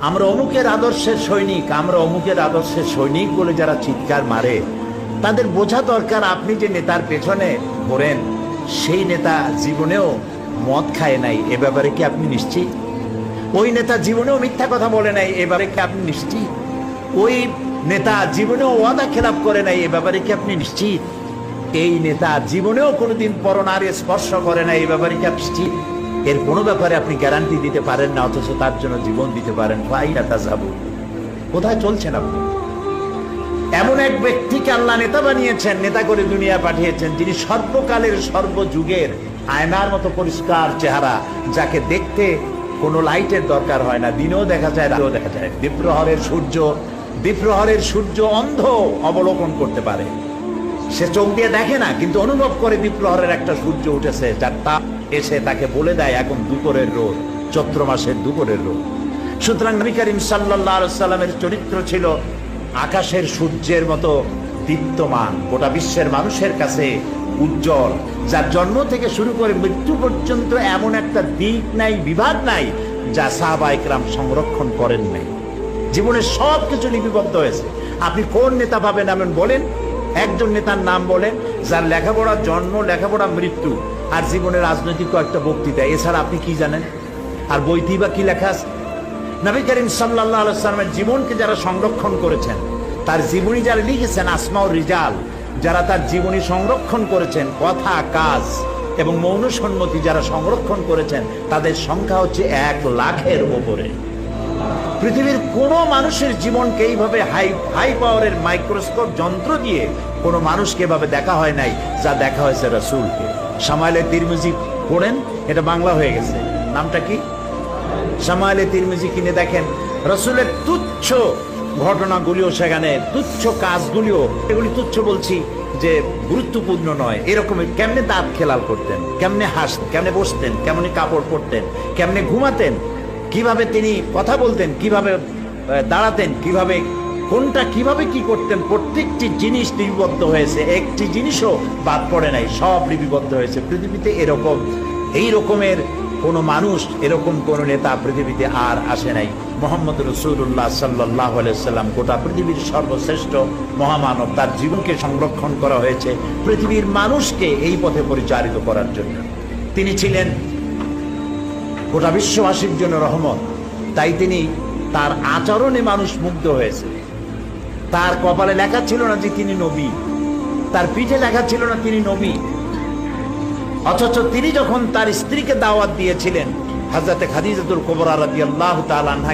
আমরা অমুকের আদর্শের সৈনিক, আমরা অমুকের আদর্শের সৈনিক বলে যারা চিৎকার মারে, তাদের বোঝা দরকার আপনি যে নেতার পেছনে ঘোরেন, সেই নেতা জীবনেও মদ খায় নাই, এ ব্যাপারে কি আপনি নিশ্চিত? ওই নেতা জীবনেও মিথ্যা কথা বলে নাই, এ ব্যাপারে কি আপনি নিশ্চিত? ওই নেতা জীবনেও ওয়াদা খেলাপ করে নাই, এ ব্যাপারে কি আপনি নিশ্চিত? এই নেতা জীবনেও কোনোদিন পরনারী স্পর্শ করে নাই, এই ব্যাপারে কি আপনি নিশ্চিত? এর কোনো ব্যাপারে আপনি গ্যারান্টি দিতে পারেন না, অথচ তার জন্য জীবন দিতে পারেন। কোথায় চলছেন আপনি? এমন এক ব্যক্তিকে আল্লাহ নেতা বানিয়েছেন, নেতা করে দুনিয়া পাঠিয়েছেন, যিনি সর্বকালের সর্বযুগের আয়নার মতো পরিষ্কার চেহারা, যাকে দেখতে কোনো লাইটের দরকার হয় না, দিনেও দেখা যায়, রাতেও দেখা যায়। দ্বীপ্রহরের সূর্য অন্ধ অবলোকন করতে পারে, সে চোখ দিয়ে দেখে না, কিন্তু অনুভব করে দ্বীপ্রহরের একটা সূর্য উঠেছে, যার তাপ এসে তাকে বলে দেয় এখন দুপুরের রোদ, চৈত্র মাসের দুপুরের রোদ। সুতরাং নবী করিম সাল্লাল্লাহু আলাইহি সাল্লামের চরিত্র ছিল আকাশের সূর্যের মতো দীপ্তমান, গোটা বিশ্বের মানুষের কাছে উজ্জ্বল, যার জন্ম থেকে শুরু করে মৃত্যু পর্যন্ত এমন একটা দিক নাই, বিভাগ নাই, যা সাহাবায়ে কেরাম সংরক্ষণ করেন নাই। জীবনের সব কিছু লিপিবদ্ধ হয়েছে। আপনি কোন নেতা পাবেন এমন বলেন, একজন নেতার নাম বলেন যার লেখাপড়া জন্ম, লেখাপড়া মৃত্যু, আর জীবনের রাজনৈতিক কয়েকটা বক্তৃতা, এছাড়া আপনি কি জানেন? আর বইতেই বা কি লেখা আছে? নবী করিম সাল্লাল্লাহু আলাইহি ওয়াসাল্লামের জীবনকে যারা সংরক্ষণ করেছেন, তার জীবনী যারা লিখেছেন, আসমাউর রিজাল, যারা তার জীবনী সংরক্ষণ করেছেন, কথা, কাজ এবং মৌন সম্মতি যারা সংরক্ষণ করেছেন, তাদের সংখ্যা হচ্ছে 1,00,000-এর উপরে। পৃথিবীর কোনো মানুষের জীবনকে এইভাবে হাই পাওয়ারের মাইক্রোস্কোপ যন্ত্র দিয়ে কোনো মানুষকে এভাবে দেখা হয় নাই, যা দেখা হয়েছে রাসূলকে। শামাইলে তিরমিজি পড়েন, এটা বাংলা হয়ে গেছে, নামটা কি? শামাইলে তিরমিজি কিনে দেখেন, রাসূলের তুচ্ছ ঘটনাগুলিও সেখানে, তুচ্ছ কাজগুলিও, এগুলি তুচ্ছ বলছি যে গুরুত্বপূর্ণ নয়, এরকমের কেমনে দাঁত খেলাল করতেন, কেমনে হাসতেন, কেমনে বসতেন, কেমনে কাপড় পরতেন, কেমনে ঘুমাতেন, কিভাবে তিনি কথা বলতেন, কিভাবে দাঁড়াতেন, কিভাবে কোনটা কিভাবে কি করতেন, প্রত্যেকটি জিনিস লিপিবদ্ধ হয়েছে, একটি জিনিসও বাদ পড়ে নাই, সব লিপিবদ্ধ হয়েছে। পৃথিবীতে এই রকমের কোন মানুষ, এরকম কোন নেতা পৃথিবীতে আর আসে নাই। মুহাম্মদ রাসূলুল্লাহ সাল্লাল্লাহু আলাইহি সাল্লাম গোটা পৃথিবীর সর্বশ্রেষ্ঠ মহামানব, তার জীবনকে সংরক্ষণ করা হয়েছে পৃথিবীর মানুষকে এই পথে পরিচালিত করার জন্য। তিনি ছিলেন গোটা বিশ্ববাসীর জন্য রহমত, তাই তিনি, তার আচরণে মানুষ মুগ্ধ হয়েছে। তার কপালে লেখা ছিল না যে তিনি নবী, তার পিঠে লেখা ছিল না তিনি নবী, অথচ তিনি যখন তার স্ত্রীকে দাওয়াত দিয়েছিলেন, হযরতে খাদিজাতুল কুবরা রাদিয়াল্লাহু তাআলা আনহা